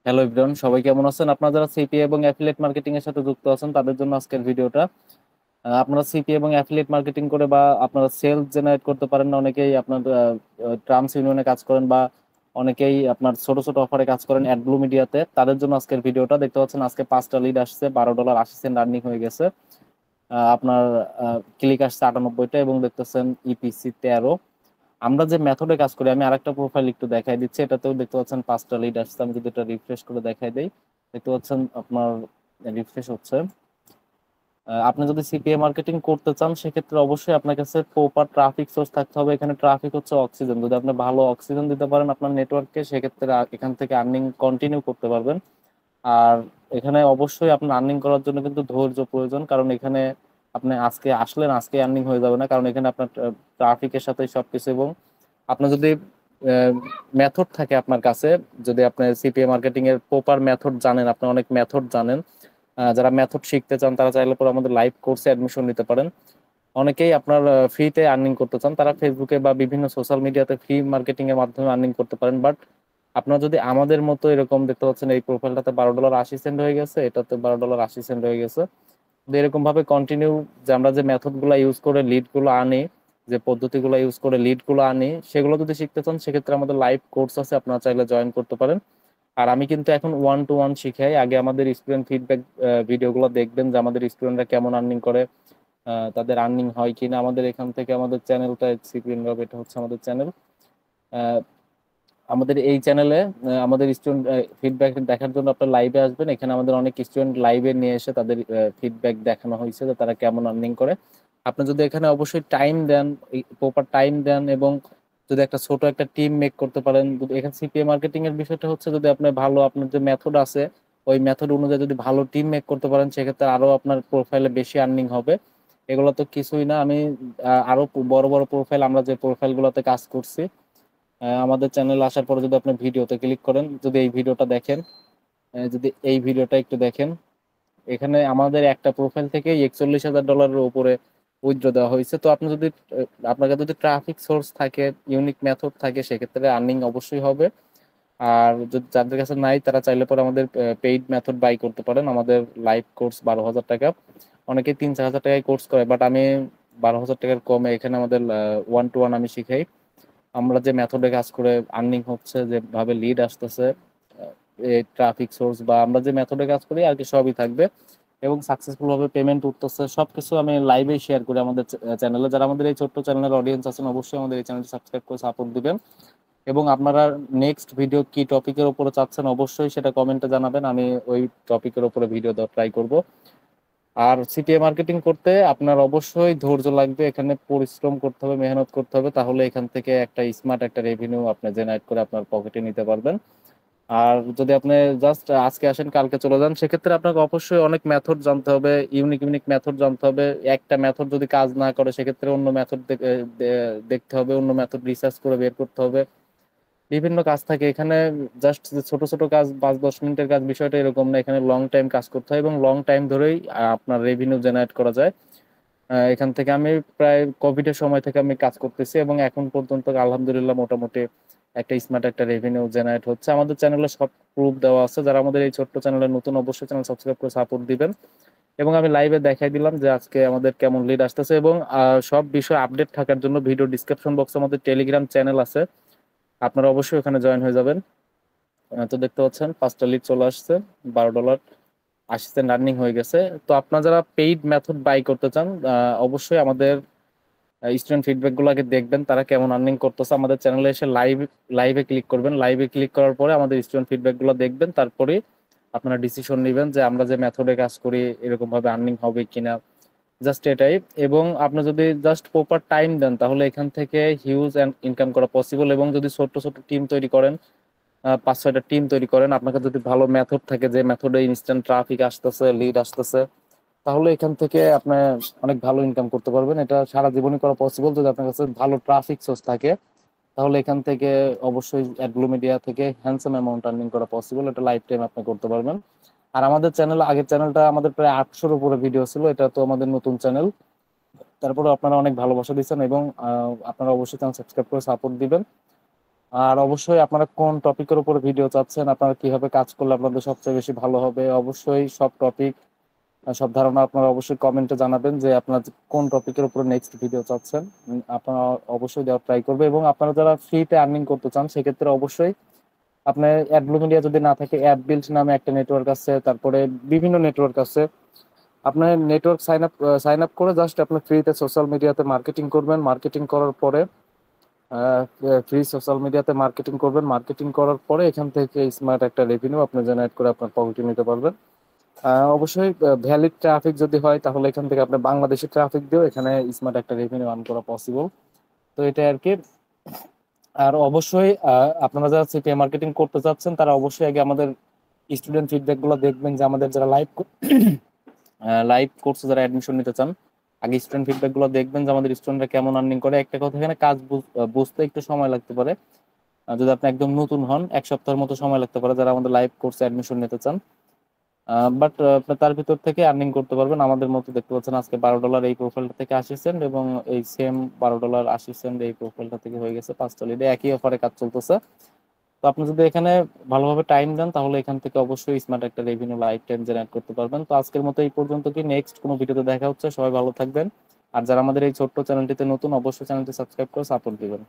Hello everyone, সবাই কেমন আছেন? আপনারা যারা সিপিএ এবং অ্যাফিলিয়েট মার্কেটিং এর সাথে যুক্ত আছেন তাদের জন্য আজকের ভিডিওটা। আপনারা সিপিএ এবং অ্যাফিলিয়েট মার্কেটিং করে বা আপনারা সেলস জেনারেট করতে পারেন না, অনেকেই আপনার ট্রামস ইউনিয়নে কাজ করেন বা অনেকেই আপনার ছোট ছোট অফারে কাজ করেন অ্যাডব্লু মিডিয়াতে। তাদের জন্য আজকের ভিডিওটা দেখতে পাচ্ছেন। আজকে 5টা লিড আসছে, $12.80 আর্নিং হয়ে গেছে। আপনার ক্লিক আসছে 98টা এবং দেখতেছেন ইপিসি 13। আমরা যে মেথডে কাজ করি, আমি আরেকটা প্রোফাইল একটু দেখাই দিচ্ছি। এটাতেও দেখতে পাচ্ছেন 5টা লিড আসছে। আমি যদি এটা রিফ্রেশ করে দেখাই দেই, দেখতে পাচ্ছেন আপনার রিফ্রেশ হচ্ছে। আপনি যদি সিপিএ মার্কেটিং করতে চান সেক্ষেত্রে অবশ্যই আপনার কাছে প্রপার ট্রাফিক সোর্স থাকতে হবে। এখানে ট্রাফিক হচ্ছে অক্সিজেন। যদি আপনি ভালো অক্সিজেন দিতে পারেন আপনার নেটওয়ার্ককে, সেক্ষেত্রে এখান থেকে আর্নিং কন্টিনিউ করতে পারবেন। আর এখানে অবশ্যই আপনার আর্নিং করার জন্য কিন্তু ধৈর্য প্রয়োজন, কারণ এখানে আপনি আজকে আসলেন আজকে আর্নিং হয়ে যাবে না, কারণ এখানে আপনার ট্রাফিকের সাথে সবকিছু, এবং আপনার যদি মেথড থাকে আপনার কাছে, যদি আপনি সিপিএ মার্কেটিং এর প্রপার মেথড জানেন, আপনি অনেক মেথড জানেন, যারা মেথড শিখতে চান তারা চাইলে পরে আমাদের লাইভ কোর্সে অ্যাডমিশন নিতে পারেন। অনেকেই আপনার ফ্রিতে আর্নিং করতে চান, তারা ফেসবুকে বা বিভিন্ন সোশ্যাল মিডিয়াতে ফ্রি মার্কেটিং এর মাধ্যমে আর্নিং করতে পারেন। বাট আপনার যদি আমাদের মতো এরকম দেখতে পাচ্ছেন এই প্রোফাইলটাতে $12.80 হয়ে গেছে, এটাতে $12.80 হয়ে গেছে, তো এরকম ভাবে কন্টিনিউ যে আমরা যে মেথড গুলা ইউজ করে লিড গুলো আনি, যে পদ্ধতিগুলো ইউজ করে লিড গুলো আনি, সেগুলো যদি শিখতে চান সেক্ষেত্রে আমাদের লাইভ কোর্স আছে, আপনারা চাইলে জয়েন করতে পারেন। আর আমি কিন্তু এখন 1-to-1 শিখাই। আগে আমাদের স্টুডেন্ট ফিডব্যাক ভিডিওগুলো দেখবেন যে আমাদের স্টুডেন্টরা কেমন আর্নিং করে, তাদের আর্নিং হয় কিনা। আমাদের এখান থেকে আমাদের চ্যানেলটা সিপিএন রব, এটা হচ্ছে আমাদের চ্যানেল। আমাদের এই চ্যানেলে আমাদের স্টুডেন্ট ফিডব্যাক দেখার জন্য আপনার লাইভে আসবেন। এখানে আমাদের অনেক স্টুডেন্ট লাইভে নিয়ে এসে তাদের ফিডব্যাক দেখানো হয়েছে যে তারা কেমন আর্নিং করে। আপনি যদি এখানে অবশ্যই টাইম দেন, প্রপার টাইম দেন, এবং যদি একটা ছোট একটা টিম মেক করতে পারেন। যদি এখানে সিপিএ মার্কেটিং এর বিষয়টা হচ্ছে, যদি আপনি ভালো আপনার যে মেথড আছে ওই মেথড অনুযায়ী যদি ভালো টিম মেক করতে পারেন সেক্ষেত্রে আরো আপনার প্রোফাইলে বেশি আর্নিং হবে। এগুলো তো কিছুই না, আমি আরো বড় বড় প্রোফাইল, আমরা যে প্রোফাইল গুলোতে কাজ করছি, আমাদের চ্যানেলে আসার পরে যদি আপনি ভিডিওতে ক্লিক করেন, যদি এই ভিডিওটা দেখেন, যদি এই ভিডিওটা একটু দেখেন, এখানে আমাদের একটা প্রোফাইল থেকে $41,000 উপরে উইথড্র দেওয়া হয়েছে। তো আপনি যদি আপনার কাছে যদি ট্রাফিক সোর্স থাকে, ইউনিক মেথড থাকে, সেক্ষেত্রে আর্নিং অবশ্যই হবে। আর যদি যাদের কাছে নাই তারা চাইলে পরে আমাদের পেইড মেথড বাই করতে পারেন। আমাদের লাইভ কোর্স 12,000 টাকা, অনেকে 3-4 হাজার টাকায় কোর্স করে, বাট আমি 12,000 টাকার কমে এখানে আমাদের 1-to-1 আমি শিখাই। আমরা যে মেথডে কাজ করে আর্নিং হচ্ছে, যেভাবে লিড আসতেছে, এই ট্রাফিক সোর্স বা আমরা যে মেথডে কাজ করি আর কি, সবই থাকবে। এবং সাকসেসফুল ভাবে পেমেন্ট উঠতেছে, সবকিছু আমি লাইভে শেয়ার করি আমাদের চ্যানেলে। যারা আমাদের এই ছোট্ট চ্যানেলের অডিয়েন্স আছেন অবশ্যই আমাদের এই চ্যানেলটি সাবস্ক্রাইব করে সাপোর্ট দিবেন। এবং আপনারা নেক্সট ভিডিও কি টপিকের উপরে চাচ্ছেন অবশ্যই সেটা কমেন্টে জানাবেন, আমি ওই টপিকের উপরে ভিডিও দেওয়ার ট্রাই করব। আর সিপিএ মার্কেটিং করতে আপনার অবশ্যই ধৈর্য লাগবে, এখানে পরিশ্রম করতে হবে, মেহনত করতে হবে, তাহলে এখান থেকে একটা স্মার্ট একটা রেভিনিউ আপনি জেনারেট করে আপনার পকেটে নিতে পারবেন। আর যদি আপনি জাস্ট আজকে আসেন কালকে চলে যান, সেক্ষেত্রে আপনাকে অবশ্যই অনেক মেথড জানতে হবে, ইউনিক ইউনিক মেথড জানতে হবে। একটা মেথড যদি কাজ না করে সেক্ষেত্রে অন্য মেথড দেখতে হবে, অন্য মেথড রিসার্চ করে বের করতে হবে। বিভিন্ন কাজ থাকে এখানে। জাস্ট যে ছোট ছোট কাজ 5-10 মিনিটের কাজ, বিষয়টা এরকম না। এখানে লং টাইম কাজ করতে হয় এবং লং টাইম ধরেই আপনার রেভিনিউ জেনারেট করা যায়। এখান থেকে আমি প্রায় কোভিড এর সময় থেকে আমি কাজ করতেছি এবং এখন পর্যন্ত আলহামদুলিল্লাহ মোটামুটি একটা স্মার্ট একটা রেভিনিউ জেনারেট হচ্ছে। আমাদের চ্যানেলে সব প্রুফ দেওয়া আছে। যারা আমাদের এই ছোট্ট চ্যানেলে নতুন অবশ্যই চ্যানেল সাবস্ক্রাইব করে সাপোর্ট দিবেন। এবং আমি লাইভে দেখাই দিলাম যে আজকে আমাদের কেমন লিড আসতেছে। এবং সব বিষয় আপডেট থাকার জন্য ভিডিও ডিসক্রিপশন বক্সে আমাদের টেলিগ্রাম চ্যানেল আছে, আপনারা অবশ্যই ওখানে জয়েন হয়ে যাবেন। তো দেখতে পাচ্ছেন 5টা লিড চলে আসছে, $12.80 আর্নিং হয়ে গেছে। তো আপনারা যারা পেইড মেথড বাই করতে চান, অবশ্যই আমাদের স্টুডেন্ট ফিডব্যাক গুলো আগে দেখবেন, তারা কেমন আর্নিং করতেছে। আমাদের চ্যানেলে এসে লাইভে ক্লিক করবেন। লাইভে ক্লিক করার পরে আমাদের স্টুডেন্ট ফিডব্যাক গুলো দেখবেন, তারপরে আপনারা ডিসিশন নেবেন যে আমরা যে মেথডে কাজ করি এরকম ভাবে আর্নিং হবে কিনা। জাস্ট এটাই। এবং আপনি যদি জাস্ট প্রপার টাইম দেন তাহলে এখান থেকে হিউজ ইনকাম করা পসিবল। এবং যদি ছোট ছোট টিম তৈরি করেন, 5-6টা টিম তৈরি করেন, আপনাকে যদি ভালো মেথড থাকে যে মেথডে ইনস্ট্যান্ট ট্রাফিক আসতেছে, লিড আসতেছে, তাহলে এখান থেকে আপনি অনেক ভালো ইনকাম করতে পারবেন। এটা সারা জীবনই করা পসিবল যদি আপনার কাছে ভালো ট্রাফিক সোর্স থাকে। তাহলে এখান থেকে অবশ্যই অ্যাডব্লু মিডিয়া থেকে হ্যান্ডসাম অ্যামাউন্ট আর্নিং করা পসিবল, এটা লাইফ টাইম আপনি করতে পারবেন। আর আমাদের চ্যানেল, আগের চ্যানেলটা আমাদের প্রায় 800-র উপরে ভিডিও ছিল, এটা তো আমাদের নতুন চ্যানেল। তারপরে আপনারা অনেক ভালোবাসা দিচ্ছেন এবং আপনারা অবশ্যই চ্যানেল সাবস্ক্রাইব করে সাপোর্ট দিবেন। আর অবশ্যই আপনারা কোন টপিকের উপর ভিডিও চাচ্ছেন, আপনারা কিভাবে কাজ করলে আপনাদের সবচেয়ে বেশি ভালো হবে, অবশ্যই সব টপিক সব ধারণা আপনারা অবশ্যই কমেন্টে জানাবেন যে আপনারা কোন টপিকের উপর নেক্সট ভিডিও চাচ্ছেন। আপনারা অবশ্যই দেওয়ার ট্রাই করবে। এবং আপনারা যারা ফ্রিতে আর্নিং করতে চান সেক্ষেত্রে অবশ্যই আপনার অ্যাডব্লু মিডিয়া যদি না থাকে, অ্যাপ বিল্ড নামে একটা নেটওয়ার্ক আছে, তারপরে বিভিন্ন নেটওয়ার্ক আছে। আপনার নেটওয়ার্ক সাইন আপ করে জাস্ট আপনার ফ্রিতে সোশ্যাল মিডিয়াতে মার্কেটিং করবেন। মার্কেটিং করার পরে ফ্রি সোশ্যাল মিডিয়াতে মার্কেটিং করবেন। মার্কেটিং করার পরে এখান থেকে স্মার্ট একটা রেভিনিউ আপনি জেনারেট করে আপনার পকেটে নিতে পারবেন। অবশ্যই ভ্যালিড ট্রাফিক যদি হয় তাহলে এখান থেকে আপনি বাংলাদেশি ট্রাফিক দিয়েও এখানে স্মার্ট একটা রেভিনিউ আর্ন করা পসিবল। তো এটা আর কি। আর অবশ্যই আপনারা যারা সিপিএ মার্কেটিং করতে চাচ্ছেন তারা অবশ্যই আগে আমাদের স্টুডেন্ট ফিডব্যাক গুলো দেখবেন, যে আমাদের যারা লাইভ কোর্সে যারা অ্যাডমিশন নিতে চান আগে স্টুডেন্ট ফিডব্যাক গুলো দেখবেন যে আমাদের স্টুডেন্টরা কেমন আর্নিং করে। একটা কথা, এখানে কাজ বুঝতে একটু সময় লাগতে পারে। যদি আপনি একদম নতুন হন 1 সপ্তাহের মতো সময় লাগতে পারে যারা আমাদের লাইভ কোর্সে অ্যাডমিশন নিতে চান। বাট আপনি তার ভিতর থেকে আর্নিং করতে পারবেন আমাদের মতো। দেখতে পাচ্ছেন আজকে $12 এই প্রোফাইলটা থেকে 80 সেন্ট, এবং এই সেম $12.80 এই প্রোফাইলটা থেকে হয়ে গেছে $5। একই অফারে কাজ চলতেছে। তো আপনি যদি এখানে ভালোভাবে টাইম দেন তাহলে এখান থেকে অবশ্যই স্মার্ট একটা রেভিনিউ লাইফ টাইম জেনারেট করতে পারবেন। তো আজকের মতো এই পর্যন্ত। কি নেক্সট কোনো ভিডিওতে দেখা হচ্ছে। সবাই ভালো থাকবেন। আর যারা আমাদের এই ছোট্ট চ্যানেলটিতে নতুন অবশ্যই চ্যানেলটি সাবস্ক্রাইব করে সাপোর্ট দিবেন।